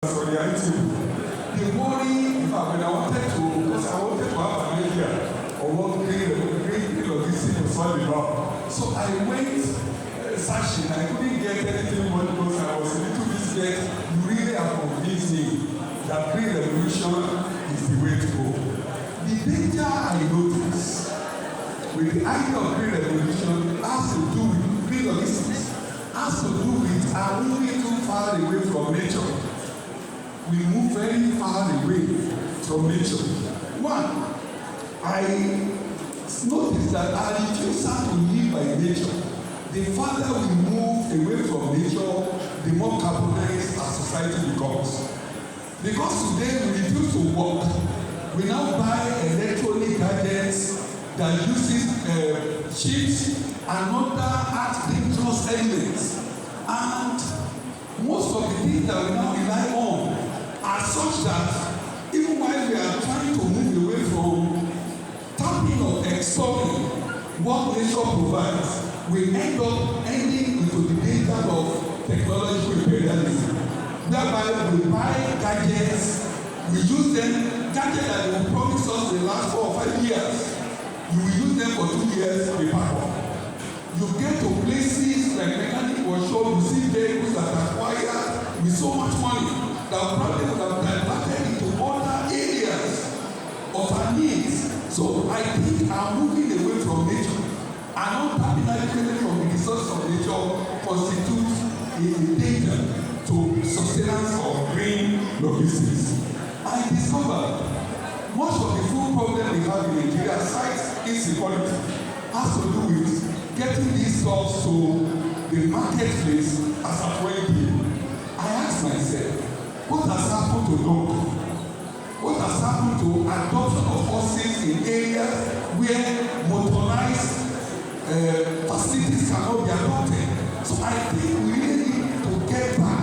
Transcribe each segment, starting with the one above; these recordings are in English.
solidarity. The worry, in fact, when I wanted to have an idea of what green logistics was all about. So I went searching. I couldn't get anything more because I was a little bit scared. You really have convinced me that green revolution is the way to go. The danger I noticed with the idea of green revolution has to do with green logistics, has to do with our moving too far away from nature. We move very far away from nature. One, I noticed that our refusal to live by nature, the farther we move away from nature, the more carbonized our society becomes. Because today we refuse to work, we now buy electronic gadgets that uses chips and other dangerous elements. And most of the things that we now rely on are such that even while we are trying to move away from tapping or exploring what nature provides, we end up ending into the danger of technological imperialism, whereby we buy gadgets, we use them, gadgets that will promise us the last 4 or 5 years. You will use them for 2 years, they pack up. You get to places like mechanic workshop, you see vehicles that are acquired with so much money that probably would have diverted into other areas of our needs. So I think I'm moving away from nature and not tapping adequately from the resources of nature constitutes a danger to sustenance of green logistics. I discovered much of the food problem we have in Nigeria, aside insecurity, has to do with getting these stuff to the marketplace as at when. I asked myself, what has happened to donkey? What has happened to adoption of horses in areas where motorized facilities cannot be adopted? So I think we really need to get back,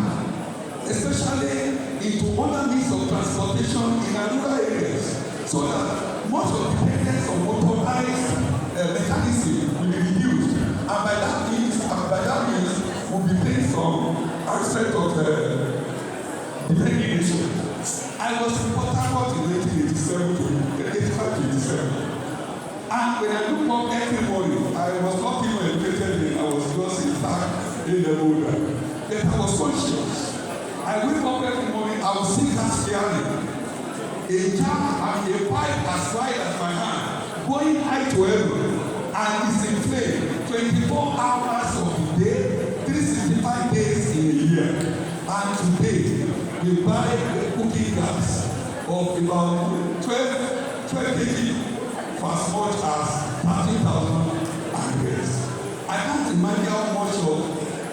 especially into other means of transportation in rural areas, so that much of dependence on motorized mechanism will be reduced, and by that means will be based on aspect of dependence. I was in Port Harcourt in 1985-87, and when I look up every morning, I was not even educated in, I was just in fact in the older. Yet I was conscious. I wake up every morning, I will see cars clearly. A jar and a pipe as wide as my hand, going high to heaven, and it's in flame 24 hours of the day, 365 days in a year. And today, we buy cooking gas of about 12 kg for as much as 30,000 amperes. I can't imagine how much of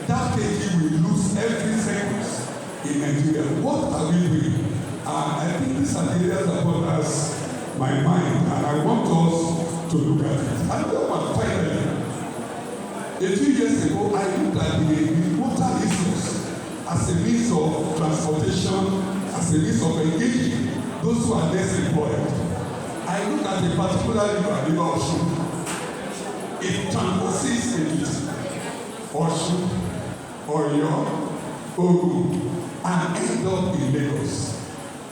that kg we lose every second in Nigeria. What are we doing? I think these are the areas that bothers my mind, and I want us to look at it. Another one, finally. A few years ago, I looked at the water issues as a means of transportation, as a means of engaging those who are less employed. I looked at a particular river Osun. It traverses Ekiti, Osun, Oyo, Ogun, and end up in Lagos.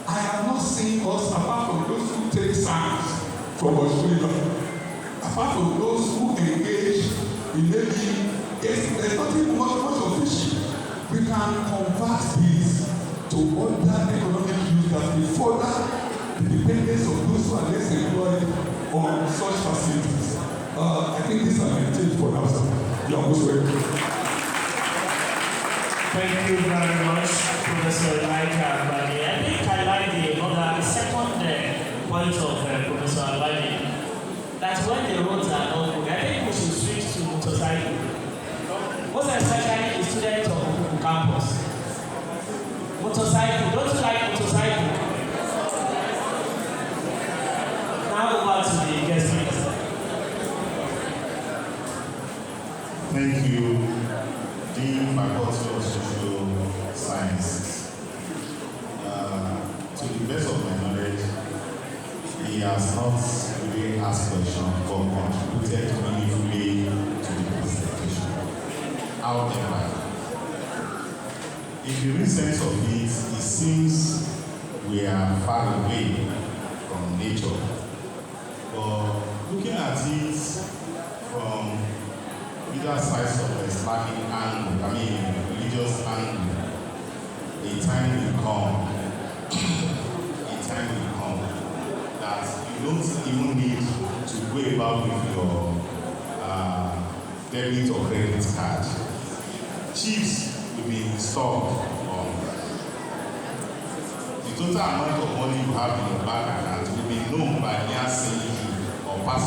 I have not seen us, apart from those who take signs from Osun River, apart from those who engage in maybe, there's nothing much of fishing. We can convert these to other economic use that will further the dependence of those who are less employed on such facilities. I think these are my tips for now, sir. You are most welcome. Thank you very much, Professor Elijah Albani. I think I like the second point of Professor Albani, that when the roads are not good, I think we should switch to motorcycle. Most especially the students of Ukuku campus. Motorcycle, don't you like motorcycle? Now over to the guest speaker. Thank you, Dean Faculty of Social Sciences. To the best of my knowledge, he has not really asked questions but contributed meaningfully to the presentation. However, in the real sense of it, it seems we are far away from nature. But looking at it from either sides of the Islamic angle, I mean religious angle, a time will come that you don't even need to go about with your debit or credit card. Chips will be installed on the total amount of money you have in your bank account will be known by mere seeing